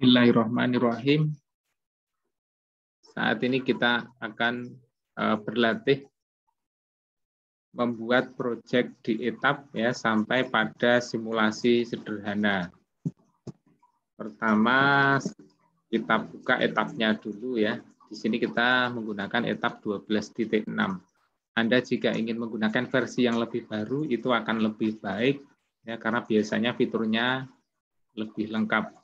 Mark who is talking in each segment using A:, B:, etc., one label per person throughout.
A: Bismillahirrahmanirrahim. Saat ini kita akan berlatih membuat proyek di etap ya sampai pada simulasi sederhana. Pertama kita buka etapnya dulu ya. Di sini kita menggunakan etap 12.6. Anda jika ingin menggunakan versi yang lebih baru itu akan lebih baik ya karena biasanya fiturnya lebih lengkap.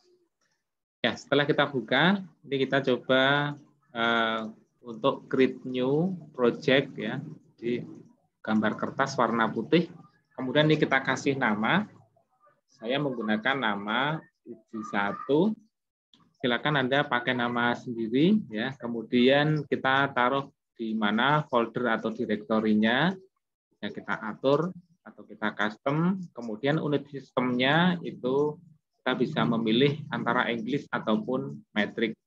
A: Ya, setelah kita buka, ini kita coba untuk create new project ya di gambar kertas warna putih. Kemudian ini kita kasih nama. Saya menggunakan nama uji 1. Silakan Anda pakai nama sendiri ya. Kemudian kita taruh di mana folder atau direktorinya. Ya, kita atur atau kita custom. Kemudian unit sistemnya itu kita bisa memilih antara English ataupun metrik.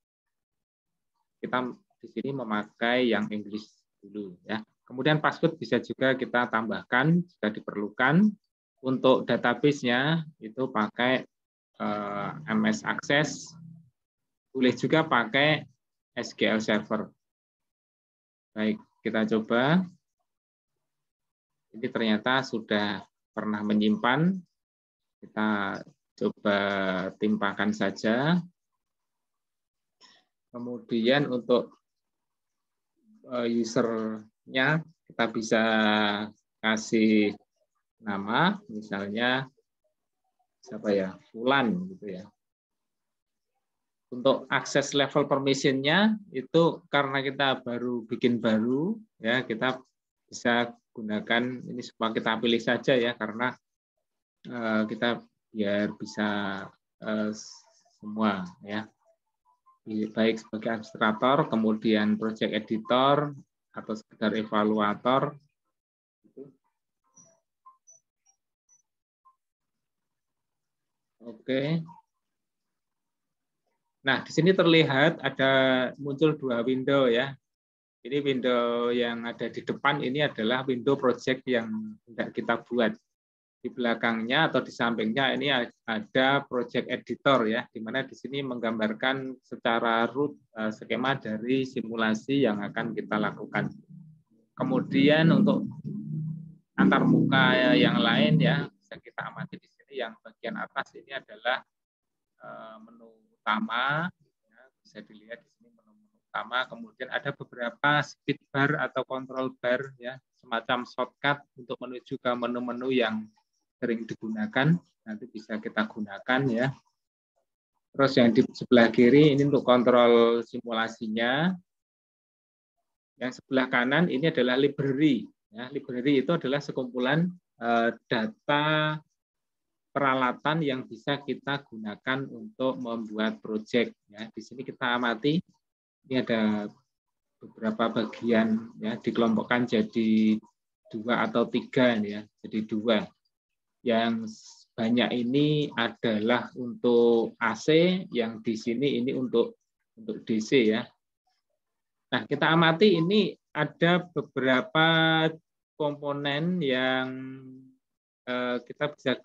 A: Kita di sini memakai yang English dulu ya. Kemudian password bisa juga kita tambahkan jika diperlukan. Untuk database-nya itu pakai MS Access. Boleh juga pakai SQL Server. Baik, kita coba. Ini ternyata sudah pernah menyimpan. Kita coba timpakan saja. Kemudian untuk usernya kita bisa kasih nama, misalnya siapa ya, Fulan gitu ya. Untuk akses level permission-nya itu karena kita baru bikin baru ya, kita bisa gunakan ini semua kita pilih saja ya karena kita biar bisa semua ya, baik sebagai administrator, kemudian project editor atau sekedar evaluator. Oke. Nah, di sini terlihat ada muncul 2 window ya. Ini window yang ada di depan ini adalah window project yang hendak kita buat. Di belakangnya atau di sampingnya ini ada project editor ya, di mana di sini menggambarkan secara root skema dari simulasi yang akan kita lakukan. Kemudian untuk antarmuka yang lain ya, bisa kita amati di sini yang bagian atas ini adalah menu utama, ya, bisa dilihat di sini menu utama. Kemudian ada beberapa speed bar atau control bar ya, semacam shortcut untuk menuju ke menu-menu yang sering digunakan, nanti bisa kita gunakan ya. Terus yang di sebelah kiri ini untuk kontrol simulasinya. Yang sebelah kanan ini adalah library. Ya, library itu adalah sekumpulan data peralatan yang bisa kita gunakan untuk membuat project. Ya, di sini kita amati ini ada beberapa bagian ya, dikelompokkan jadi 2 atau 3 ya, jadi 2. Yang banyak ini adalah untuk AC, yang di sini ini untuk DC ya. Nah, kita amati ini ada beberapa komponen yang kita bisa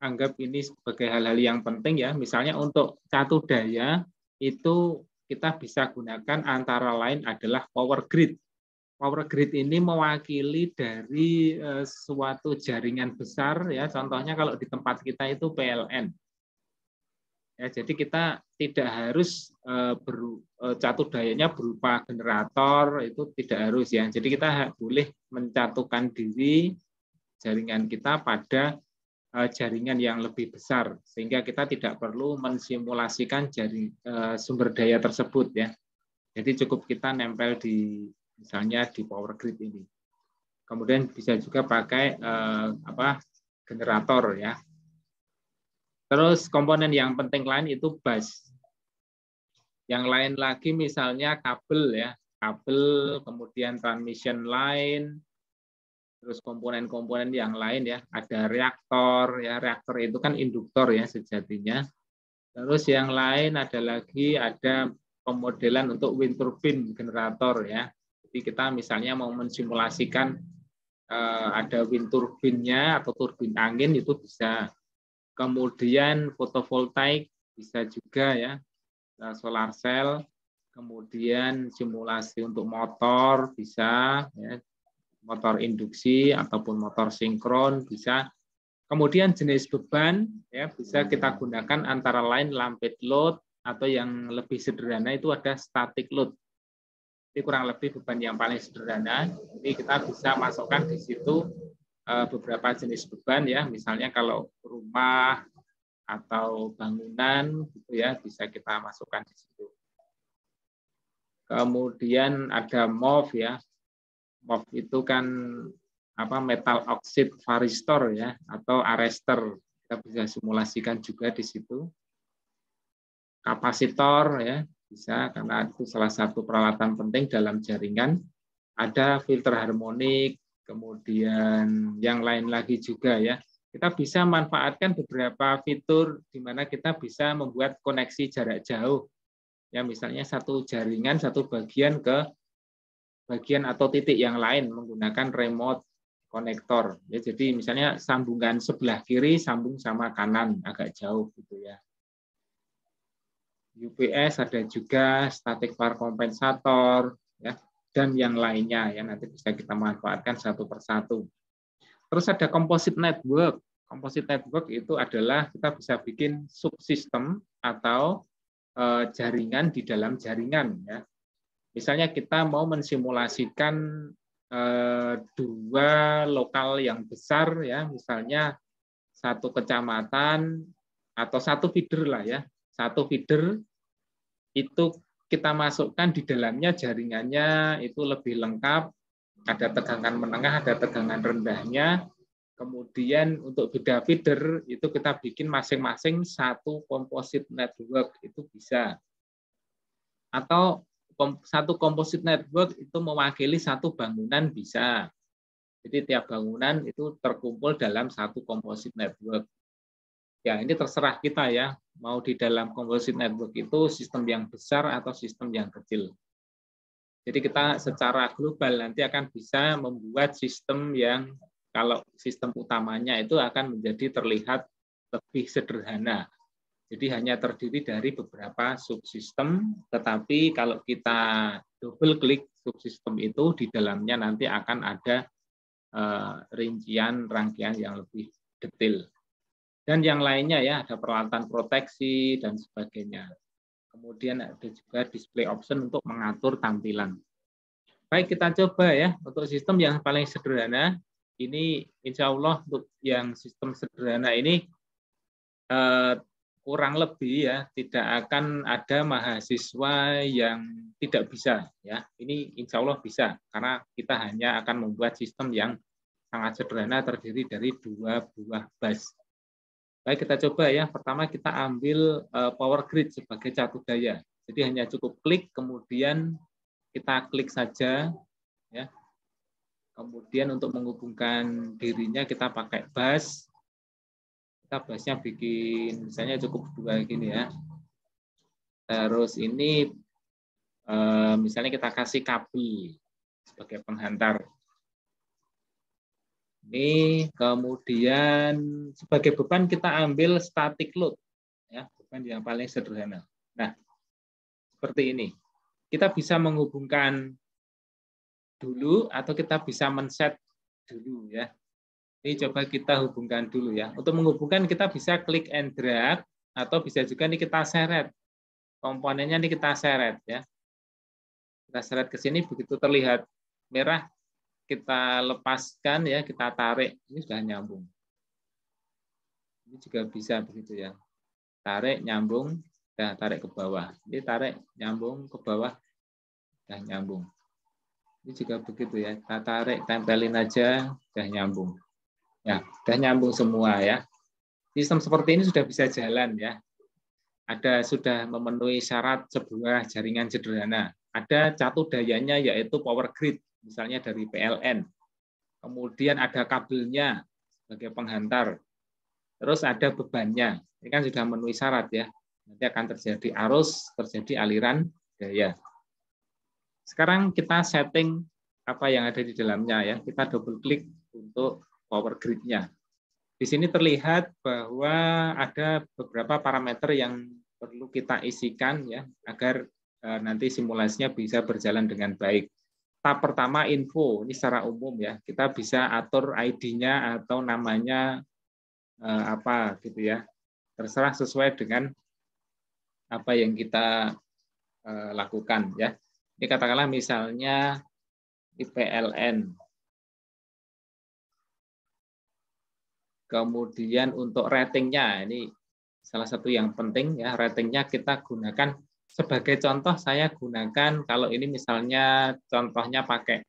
A: anggap ini sebagai hal-hal yang penting ya. Misalnya untuk catu daya itu kita bisa gunakan antara lain adalah power grid. Power grid ini mewakili dari suatu jaringan besar ya, contohnya kalau di tempat kita itu PLN. Ya, jadi kita tidak harus catu dayanya berupa generator, itu tidak harus ya. Jadi kita boleh mencatukan diri jaringan kita pada jaringan yang lebih besar sehingga kita tidak perlu mensimulasikan sumber daya tersebut ya. Jadi cukup kita nempel di misalnya di power grid ini. Kemudian bisa juga pakai generator ya. Terus komponen yang penting lain itu bus. Yang lain lagi misalnya kabel ya, kabel, kemudian transmission line, terus komponen-komponen yang lain ya, ada reaktor ya, reaktor itu kan induktor ya sejatinya. Terus yang lain ada lagi ada pemodelan untuk wind turbine generator ya. Jadi kita misalnya mau mensimulasikan ada wind turbine-nya atau turbin angin itu bisa. Kemudian fotovoltaik bisa juga ya. solar cell, kemudian simulasi untuk motor bisa, ya, motor induksi ataupun motor sinkron bisa. Kemudian jenis beban ya bisa kita gunakan antara lain lumped load atau yang lebih sederhana itu ada static load. Ini kurang lebih beban yang paling sederhana. Jadi kita bisa masukkan di situ beberapa jenis beban ya, misalnya kalau rumah atau bangunan gitu ya bisa kita masukkan di situ. Kemudian ada MOV ya. MOV itu kan metal oxide varistor ya atau arrestor, kita bisa simulasikan juga di situ. Kapasitor ya bisa karena itu salah satu peralatan penting dalam jaringan. Ada filter harmonik, kemudian yang lain lagi juga ya. Kita bisa manfaatkan beberapa fitur di mana kita bisa membuat koneksi jarak jauh. Ya misalnya satu jaringan satu bagian ke bagian atau titik yang lain menggunakan remote konektor. Ya, jadi misalnya sambungan sebelah kiri sambung sama kanan agak jauh gitu ya. UPS ada juga, static power kompensator ya, dan yang lainnya ya nanti bisa kita manfaatkan satu persatu. Terus ada composite network. Composite network itu adalah kita bisa bikin subsistem atau jaringan di dalam jaringan ya. Misalnya kita mau mensimulasikan dua lokal yang besar ya, misalnya satu kecamatan atau satu feeder lah ya, satu feeder itu kita masukkan di dalamnya jaringannya itu lebih lengkap, ada tegangan menengah, ada tegangan rendahnya. Kemudian untuk beda feeder itu kita bikin masing-masing satu composite network itu bisa. Atau satu composite network itu mewakili satu bangunan bisa. Jadi tiap bangunan itu terkumpul dalam satu composite network. Ya, ini terserah kita ya, mau di dalam composite network itu sistem yang besar atau sistem yang kecil. Jadi kita secara global nanti akan bisa membuat sistem yang kalau sistem utamanya itu akan menjadi terlihat lebih sederhana. Jadi hanya terdiri dari beberapa subsistem, tetapi kalau kita double klik subsistem itu di dalamnya nanti akan ada rincian rangkaian yang lebih detail. Dan yang lainnya ya ada peralatan proteksi dan sebagainya. Kemudian ada juga display option untuk mengatur tampilan. Baik, kita coba ya untuk sistem yang paling sederhana. Ini insya Allah untuk yang sistem sederhana ini kurang lebih ya tidak akan ada mahasiswa yang tidak bisa ya. Ini insya Allah bisa karena kita hanya akan membuat sistem yang sangat sederhana terdiri dari dua buah bus. Baik, kita coba ya. Pertama kita ambil power grid sebagai catu daya. Jadi hanya cukup klik kemudian kita klik saja ya. Kemudian untuk menghubungkan dirinya kita pakai bus. Kita busnya bikin misalnya cukup dua gini ya. Terus ini misalnya kita kasih kabel sebagai penghantar. Ini kemudian sebagai beban kita ambil static load ya, beban yang paling sederhana. Nah, seperti ini. Kita bisa menghubungkan dulu atau kita bisa men-set dulu ya. Ini coba kita hubungkan dulu ya. Untuk menghubungkan kita bisa klik and drag atau bisa juga nih kita seret. Komponennya nih kita seret ya. Kita seret ke sini begitu terlihat merah kita lepaskan ya, kita tarik. Ini sudah nyambung. Ini juga bisa begitu ya. Tarik nyambung, dan tarik ke bawah. Ini tarik nyambung ke bawah, dan nyambung. Ini juga begitu ya. Kita tarik tempelin aja, sudah nyambung. Ya, sudah nyambung semua ya. Sistem seperti ini sudah bisa jalan ya. Sudah memenuhi syarat sebuah jaringan sederhana. Ada catu dayanya yaitu power grid, misalnya dari PLN. Kemudian ada kabelnya sebagai penghantar. Terus ada bebannya. Ini kan sudah memenuhi syarat ya. Nanti akan terjadi arus, terjadi aliran daya. Sekarang kita setting apa yang ada di dalamnya ya. Kita double klik untuk power grid-nya. Di sini terlihat bahwa ada beberapa parameter yang perlu kita isikan ya agar nanti simulasinya bisa berjalan dengan baik. Tahap pertama info, ini secara umum ya. Kita bisa atur ID-nya atau namanya apa gitu ya. Terserah sesuai dengan apa yang kita lakukan ya. Ini katakanlah misalnya IPLN. Kemudian untuk ratingnya, ini salah satu yang penting ya, ratingnya kita gunakan sebagai contoh. Saya gunakan kalau ini misalnya contohnya pakai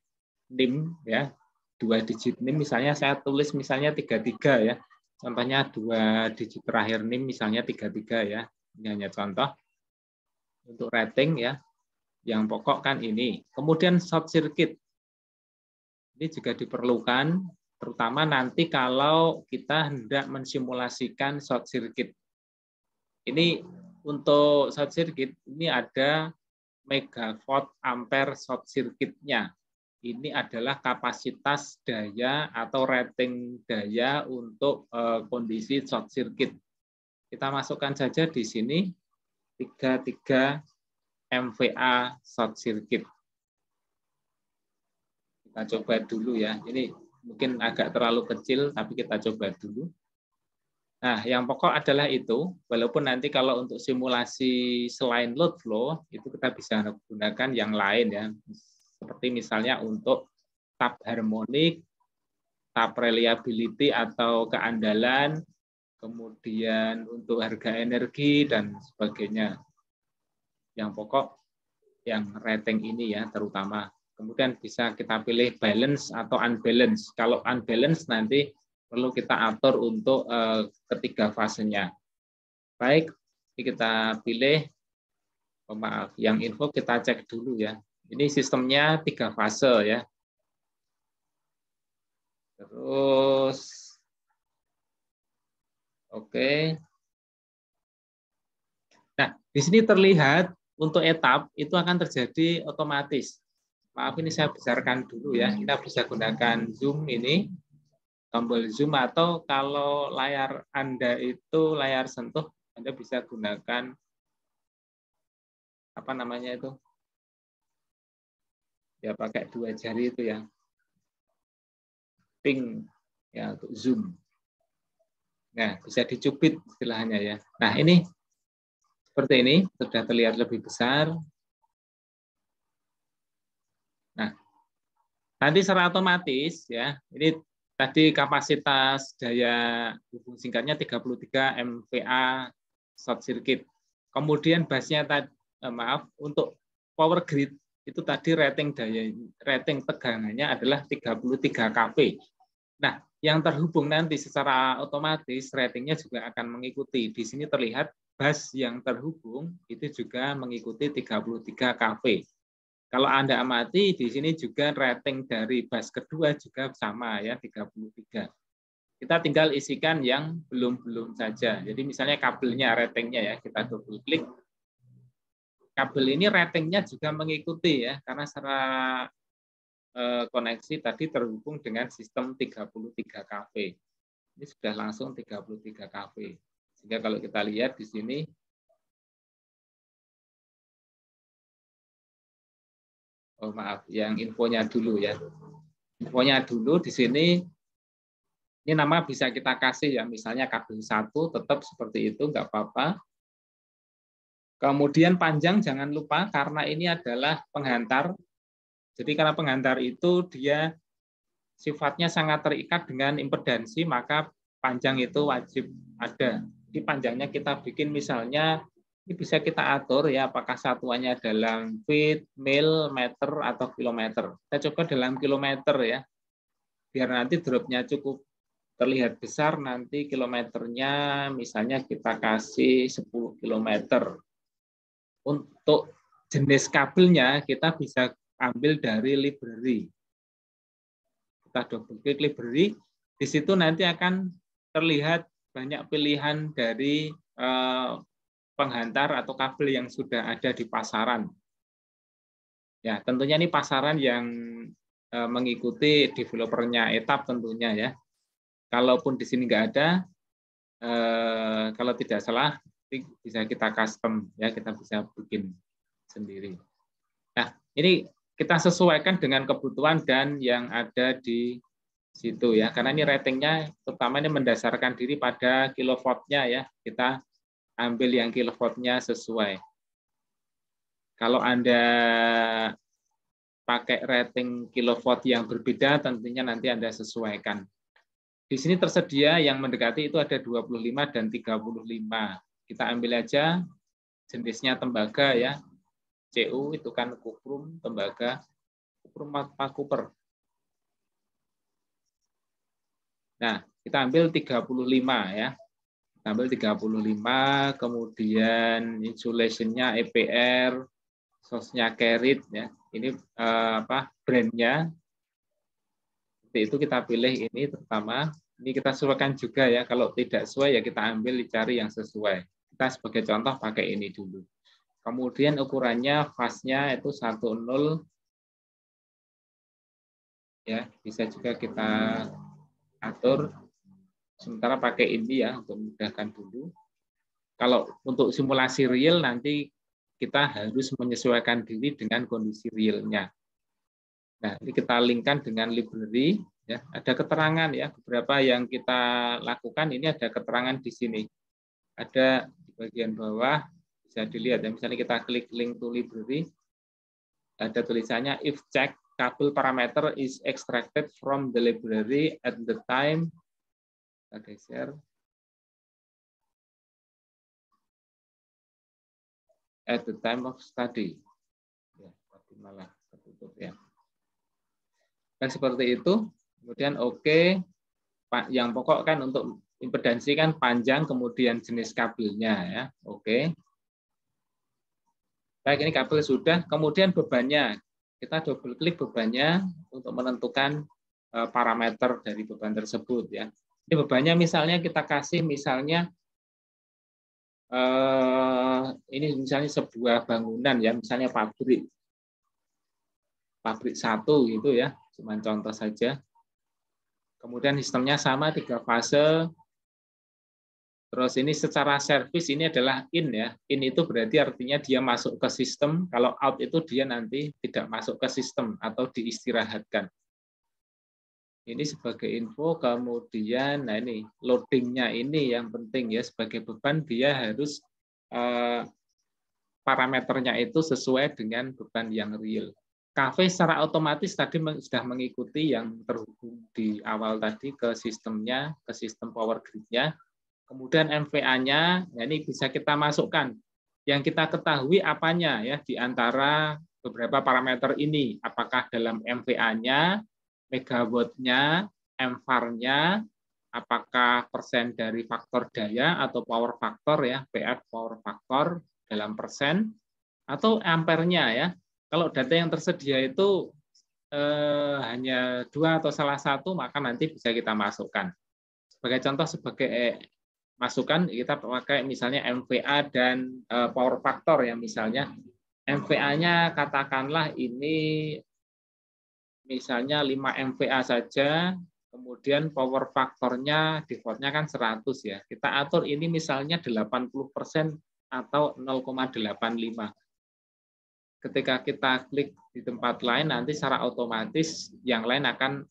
A: NIM ya, 2 digit NIM misalnya saya tulis misalnya 33 ya. Contohnya 2 digit terakhir NIM misalnya 33 ya. Ini hanya contoh untuk rating ya. Yang pokok kan ini. Kemudian short circuit. Ini juga diperlukan terutama nanti kalau kita hendak mensimulasikan short circuit. Ini untuk short circuit ini ada megawatt ampere short circuit-nya. Ini adalah kapasitas daya atau rating daya untuk kondisi short circuit. Kita masukkan saja di sini 33 MVA short circuit. Kita coba dulu ya. Ini mungkin agak terlalu kecil, tapi kita coba dulu. Nah, yang pokok adalah itu. Walaupun nanti kalau untuk simulasi selain load flow, itu kita bisa gunakan yang lain ya. Seperti misalnya untuk tab harmonik, tab reliability atau keandalan, kemudian untuk harga energi, dan sebagainya. Yang pokok yang rating ini ya terutama. Kemudian bisa kita pilih balance atau unbalance. Kalau unbalance nanti perlu kita atur untuk ketiga fasenya. Baik, ini kita pilih. Oh, maaf, yang info kita cek dulu ya. Ini sistemnya 3 fase ya. Terus, oke. Nah, di sini terlihat untuk etap itu akan terjadi otomatis. Maaf, ini saya besarkan dulu ya. Kita bisa gunakan zoom ini, tombol zoom, atau kalau layar Anda itu layar sentuh, Anda bisa gunakan apa namanya itu? Ya pakai 2 jari itu ya. Ping ya untuk zoom. Nah, bisa dicubit istilahnya ya. Nah, ini seperti ini sudah terlihat lebih besar. Nah, nanti secara otomatis ya, ini tadi kapasitas daya hubung singkatnya 33 MVA short circuit. Kemudian busnya tadi maaf untuk power grid itu tadi rating tegangannya adalah 33 kV. Nah, yang terhubung nanti secara otomatis ratingnya juga akan mengikuti. Di sini terlihat bus yang terhubung itu juga mengikuti 33 kV. Kalau Anda amati di sini juga rating dari bus kedua juga sama ya 33. Kita tinggal isikan yang belum saja. Jadi misalnya kabelnya ratingnya ya kita double klik. Kabel ini ratingnya juga mengikuti ya karena secara koneksi tadi terhubung dengan sistem 33 kV. Ini sudah langsung 33 kV. Sehingga kalau kita lihat di sini oh maaf, yang infonya dulu ya. Infonya dulu di sini, ini nama bisa kita kasih ya, misalnya kabel 1 tetap seperti itu, nggak apa-apa. Kemudian panjang jangan lupa, karena ini adalah penghantar. Jadi karena penghantar itu dia sifatnya sangat terikat dengan impedansi, maka panjang itu wajib ada. Di panjangnya kita bikin misalnya, ini bisa kita atur ya apakah satuannya dalam feet, mil, meter, atau kilometer. Kita coba dalam kilometer ya, biar nanti dropnya cukup terlihat besar. Nanti kilometernya misalnya kita kasih 10 kilometer. Untuk jenis kabelnya kita bisa ambil dari library. Kita double klik library, di situ nanti akan terlihat banyak pilihan dari penghantar atau kabel yang sudah ada di pasaran. Ya, tentunya ini pasaran yang mengikuti developernya etap tentunya ya. Kalaupun di sini nggak ada, kalau tidak salah bisa kita custom ya, kita bisa bikin sendiri. Nah, ini kita sesuaikan dengan kebutuhan dan yang ada di situ ya. Karena ini ratingnya terutama ini mendasarkan diri pada kilowattnya ya. Kita ambil yang kilowattnya sesuai. Kalau Anda pakai rating kilowatt yang berbeda, tentunya nanti Anda sesuaikan. Di sini tersedia yang mendekati itu ada 25 dan 35. Kita ambil aja jenisnya tembaga ya. CU itu kan kuprum, tembaga, kuprum Cooper. Nah, kita ambil 35 ya. Kita ambil 35, kemudian insulation-nya EPR, sosnya Carrit ya. Ini brandnya. Seperti itu kita pilih ini terutama. Ini kita sesuaikan juga ya. Kalau tidak sesuai ya kita ambil dicari yang sesuai. Kita sebagai contoh pakai ini dulu. Kemudian ukurannya fase-nya itu 10 ya, bisa juga kita atur. Sementara pakai ini ya untuk memudahkan dulu. Kalau untuk simulasi real nanti kita harus menyesuaikan diri dengan kondisi realnya. Nah, ini kita linkkan dengan library ya. Ada keterangan ya, beberapa yang kita lakukan ini ada keterangan di sini. Ada di bagian bawah bisa dilihat ya, misalnya kita klik link to library, ada tulisannya if check kabel parameter is extracted from the library at the time, kita geser, at the time of study. Ya, malah tertutup ya. Dan seperti itu, kemudian oke, yang pokok kan untuk impedansi kan panjang, kemudian jenis kabelnya ya, oke. Baik, ini kabel sudah, kemudian bebannya. Kita double klik bebannya untuk menentukan parameter dari beban tersebut ya. Ini bebannya misalnya kita kasih misalnya ini misalnya sebuah bangunan ya, misalnya pabrik 1 gitu ya, cuma contoh saja. Kemudian sistemnya sama 3 fase. Terus ini secara servis ini adalah in ya. In itu berarti artinya dia masuk ke sistem. Kalau out itu dia nanti tidak masuk ke sistem atau diistirahatkan. Ini sebagai info. Kemudian, nah ini loadingnya ini yang penting ya, sebagai beban dia harus parameternya itu sesuai dengan beban yang real. KV secara otomatis tadi sudah mengikuti yang terhubung di awal tadi ke sistemnya, ke sistem power grid-nya. Kemudian MVA-nya, ya ini bisa kita masukkan. Yang kita ketahui apanya ya di antara beberapa parameter ini. Apakah dalam MVA-nya, megawatt-nya, MVAR-nya, apakah persen dari faktor daya atau power factor ya, PF power factor dalam persen, atau ampere-nya ya. Kalau data yang tersedia itu hanya 2 atau salah satu, maka nanti bisa kita masukkan. Sebagai contoh, sebagai masukan kita pakai misalnya MVA dan power factor ya, misalnya MVA-nya katakanlah ini misalnya 5 MVA saja, kemudian power faktornya default-nya kan 100 ya. Kita atur ini misalnya 80% atau 0,85. Ketika kita klik di tempat lain nanti secara otomatis yang lain akan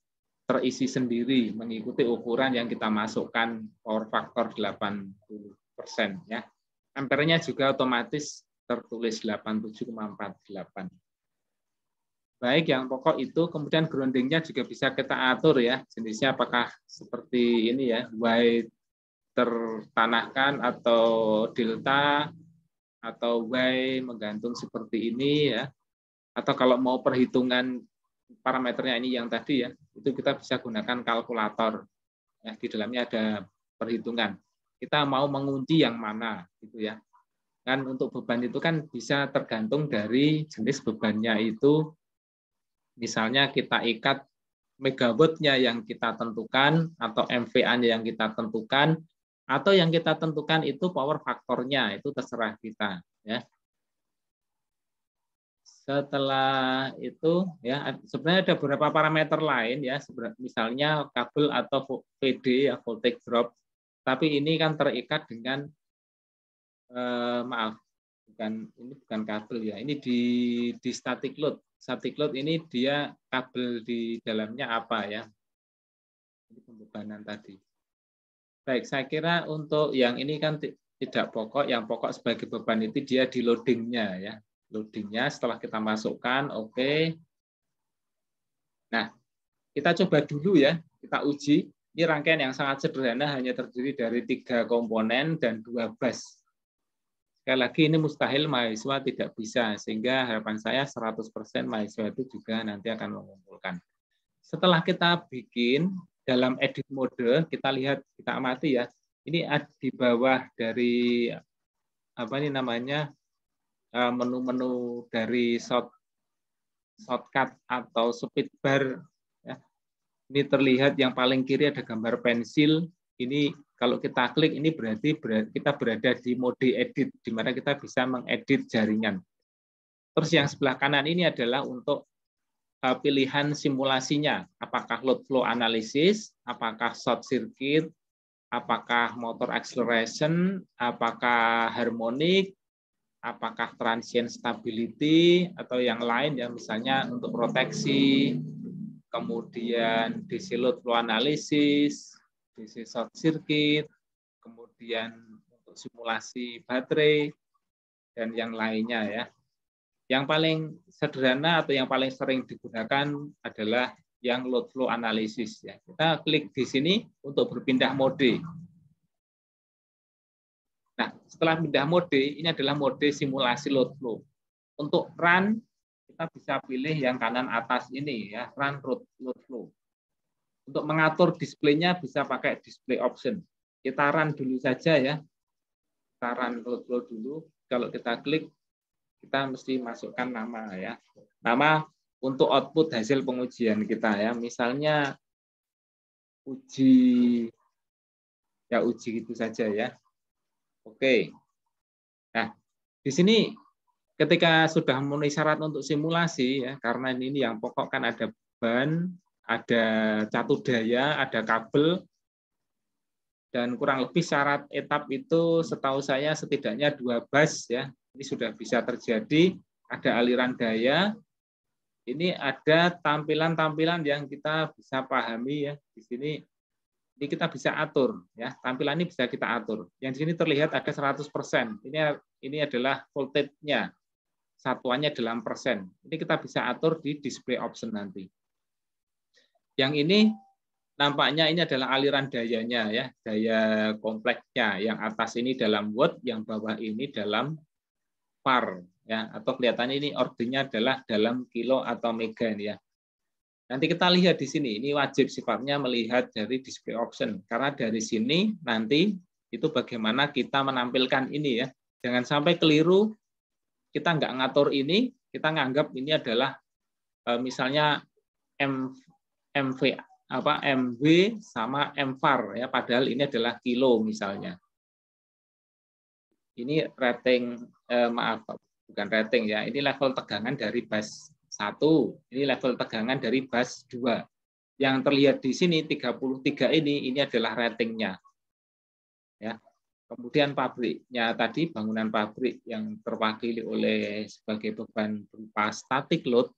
A: terisi sendiri mengikuti ukuran yang kita masukkan, power factor 80% ya. Ampernya juga otomatis tertulis 87,48. Baik, yang pokok itu, kemudian groundingnya juga bisa kita atur ya, jenisnya apakah seperti ini ya, Y tertanahkan atau delta atau Y menggantung seperti ini ya. Atau kalau mau perhitungan parameternya ini yang tadi ya, itu kita bisa gunakan kalkulator. Ya, di dalamnya ada perhitungan. Kita mau mengunci yang mana gitu ya. Kan untuk beban itu kan bisa tergantung dari jenis bebannya itu. Misalnya kita ikat megawatt-nya yang kita tentukan atau MVA-nya yang kita tentukan atau yang kita tentukan itu power faktornya, itu terserah kita ya. Setelah itu ya sebenarnya ada beberapa parameter lain ya, misalnya kabel atau VD ya, voltage drop. Tapi ini kan terikat dengan maaf, ini bukan kabel ya. Ini di static load. Static load ini dia kabel di dalamnya apa ya? Ini pembebanan tadi. Baik, saya kira untuk yang ini kan tidak pokok. Yang pokok sebagai beban itu dia di loadingnya ya. Loadingnya setelah kita masukkan, oke. Nah, kita coba dulu ya. Kita uji. Ini rangkaian yang sangat sederhana, hanya terdiri dari 3 komponen dan 2 bus. Sekali lagi ini mustahil mahasiswa tidak bisa, sehingga harapan saya 100% mahasiswa itu juga nanti akan mengumpulkan. Setelah kita bikin dalam edit mode, kita lihat, kita amati ya. Ini di bawah dari apa ini namanya menu-menu dari shortcut atau speed bar. Ya. Ini terlihat yang paling kiri ada gambar pensil. Ini kalau kita klik ini berarti kita berada di mode edit, di mana kita bisa mengedit jaringan. Terus yang sebelah kanan ini adalah untuk pilihan simulasinya. Apakah load flow analysis, apakah short circuit, apakah motor acceleration, apakah harmonic, apakah transient stability, atau yang lain ya, misalnya untuk proteksi, kemudian DC load flow analysis, DC short circuit, kemudian untuk simulasi baterai, dan yang lainnya ya. Yang paling sederhana atau yang paling sering digunakan adalah yang load flow analysis ya. Kita klik di sini untuk berpindah mode. Nah, setelah pindah mode, ini adalah mode simulasi load flow. Untuk run, kita bisa pilih yang kanan atas ini ya, run load flow. Untuk mengatur displaynya bisa pakai display option. Kita run dulu saja ya. Kita run load flow dulu. Kalau kita klik, kita mesti masukkan nama ya. Nama untuk output hasil pengujian kita ya. Misalnya uji gitu saja ya. Oke. Nah, di sini ketika sudah memenuhi syarat untuk simulasi ya, karena ini yang pokok kan ada ban, ada catu daya, ada kabel, dan kurang lebih syarat etap itu setahu saya setidaknya 2 bus ya. Ini sudah bisa terjadi, ada aliran daya, ini ada tampilan-tampilan yang kita bisa pahami ya. Di sini ini kita bisa atur ya. Tampilan ini bisa kita atur. Yang di sini terlihat ada 100%. Ini adalah voltage-nya. Satuannya dalam persen. Ini kita bisa atur di display option nanti. Yang ini nampaknya ini adalah aliran dayanya ya, daya kompleksnya. Yang atas ini dalam watt, yang bawah ini dalam par ya, atau kelihatannya ini ordernya adalah dalam kilo atau mega ya. Nanti kita lihat di sini, ini wajib sifatnya melihat dari display option, karena dari sini nanti itu bagaimana kita menampilkan ini ya. Jangan sampai keliru, kita nggak ngatur ini, kita nganggap ini adalah misalnya MV sama MVAR ya, padahal ini adalah kilo misalnya. Ini rating bukan rating ya, ini level tegangan dari bus 1, ini level tegangan dari bus 2. Yang terlihat di sini 33 ini adalah ratingnya. Ya. Kemudian pabriknya tadi, bangunan pabrik yang terwakili oleh sebagai beban berupa static load,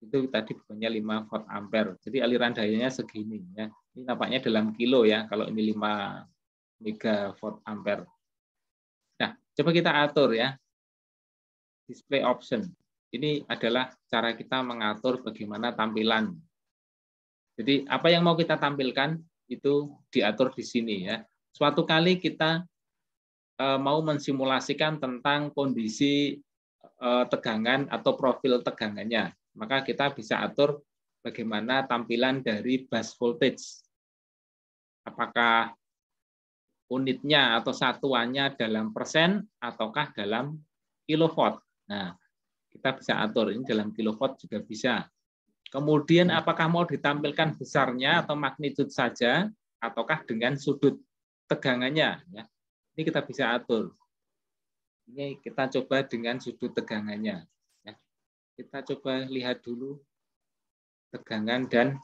A: itu tadi bebannya 5 volt ampere. Jadi aliran dayanya segini ya. Ini nampaknya dalam kilo ya, kalau ini 5 megavolt ampere. Nah, coba kita atur ya. Display option. Ini adalah cara kita mengatur bagaimana tampilan. Jadi apa yang mau kita tampilkan itu diatur di sini ya. Suatu kali kita mau mensimulasikan tentang kondisi tegangan atau profil tegangannya, maka kita bisa atur bagaimana tampilan dari bus voltage. Apakah unitnya atau satuannya dalam persen ataukah dalam kilowatt. Nah, kita bisa atur ini dalam kilowatt juga bisa. Kemudian apakah mau ditampilkan besarnya atau magnitude saja ataukah dengan sudut tegangannya ya. Ini kita bisa atur. Ini kita coba dengan sudut tegangannya ya. Kita coba lihat dulu tegangan dan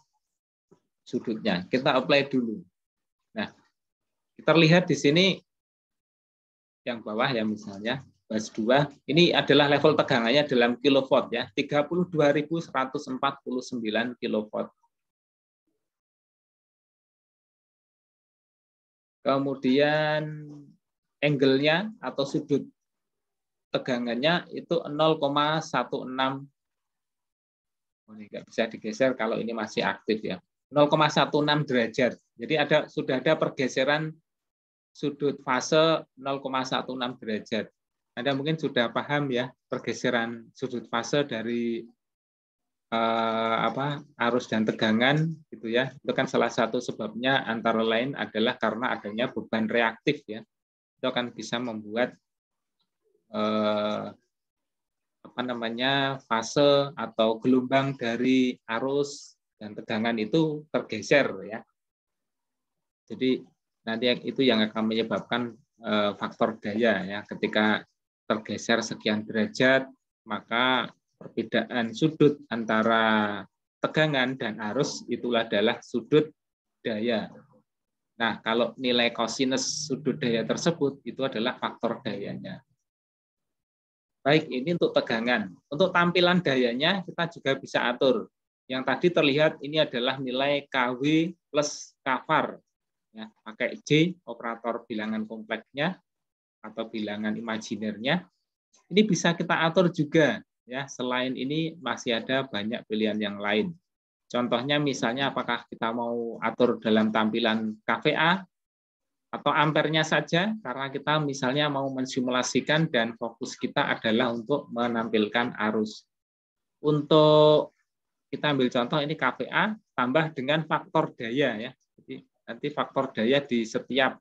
A: sudutnya. Kita apply dulu. Nah, kita lihat di sini yang bawah ya misalnya, bus 2, ini adalah level tegangannya dalam kilowatt ya, 32.149 kilowatt. Kemudian angle-nya atau sudut tegangannya itu 0,16. Oh, ini nggak bisa digeser kalau ini masih aktif ya. 0,16 derajat. Jadi sudah ada pergeseran sudut fase 0,16 derajat. Anda mungkin sudah paham ya pergeseran sudut fase dari arus dan tegangan gitu ya. Itu kan salah satu sebabnya antara lain adalah karena adanya beban reaktif ya. Itu akan bisa membuat fase atau gelombang dari arus dan tegangan itu tergeser ya. Jadi nanti itu yang akan menyebabkan faktor daya ya. Ketika tergeser sekian derajat, maka perbedaan sudut antara tegangan dan arus itulah adalah sudut daya. Nah, kalau nilai kosinus sudut daya tersebut itu adalah faktor dayanya. Baik, ini untuk tegangan. Untuk tampilan dayanya kita juga bisa atur. Yang tadi terlihat ini adalah nilai KW plus kvar. Ya, pakai J, operator bilangan kompleksnya atau bilangan imajinernya. Ini bisa kita atur juga. Ya, selain ini masih ada banyak pilihan yang lain. Contohnya misalnya apakah kita mau atur dalam tampilan kVA atau ampernya saja, karena kita misalnya mau mensimulasikan dan fokus kita adalah untuk menampilkan arus. Untuk kita ambil contoh ini kVA tambah dengan faktor daya ya. Jadi nanti faktor daya di setiap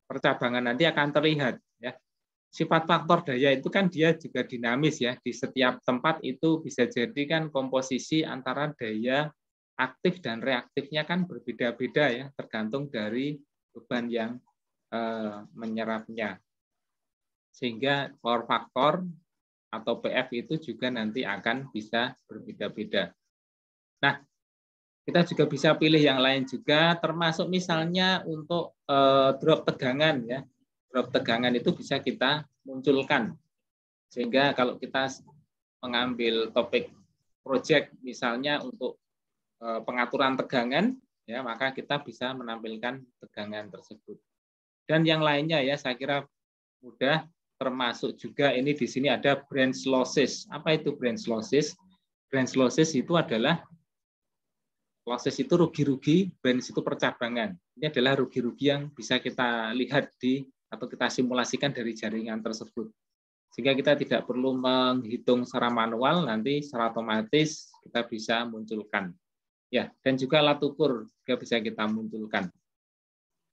A: percabangan nanti akan terlihat ya. Sifat faktor daya itu kan dia juga dinamis ya. Di setiap tempat itu bisa jadi kan komposisi antara daya aktif dan reaktifnya kan berbeda-beda ya, tergantung dari beban yang menyerapnya. Sehingga power factor atau PF itu juga nanti akan bisa berbeda-beda. Nah, kita juga bisa pilih yang lain juga, termasuk misalnya untuk drop tegangan ya. Drop tegangan itu bisa kita munculkan. Sehingga kalau kita mengambil topik project misalnya untuk pengaturan tegangan, ya maka kita bisa menampilkan tegangan tersebut. Dan yang lainnya ya saya kira mudah, termasuk juga ini di sini ada branch losses. Apa itu branch losses? Branch losses itu adalah losses itu rugi-rugi, branch itu percabangan. Ini adalah rugi-rugi yang bisa kita lihat atau kita simulasikan dari jaringan tersebut. Sehingga kita tidak perlu menghitung secara manual, nanti secara otomatis kita bisa munculkan. Ya, dan juga alat ukur juga bisa kita munculkan.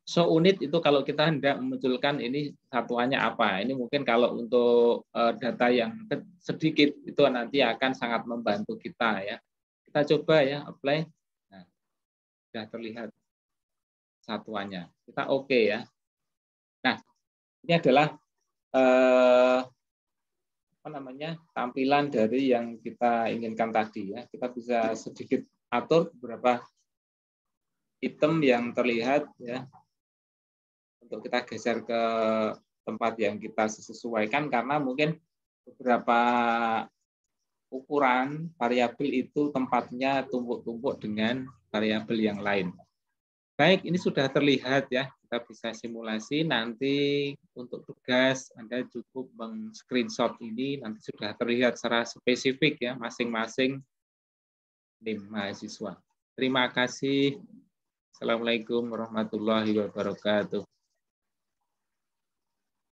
A: So unit itu kalau kita hendak memunculkan ini satuannya apa? Ini mungkin kalau untuk data yang sedikit itu nanti akan sangat membantu kita ya. Kita coba ya apply. Nah, sudah terlihat satuannya. Kita oke ya. Nah, ini adalah tampilan dari yang kita inginkan tadi ya. Kita bisa sedikit atur beberapa item yang terlihat ya. Untuk kita geser ke tempat yang kita sesuaikan karena mungkin beberapa ukuran variabel itu tempatnya tumpuk-tumpuk dengan variabel yang lain. Baik, ini sudah terlihat ya, kita bisa simulasi. Nanti untuk tugas Anda cukup meng-screenshot ini, nanti sudah terlihat secara spesifik ya, masing-masing NIM mahasiswa. Terima kasih. Assalamualaikum warahmatullahi wabarakatuh.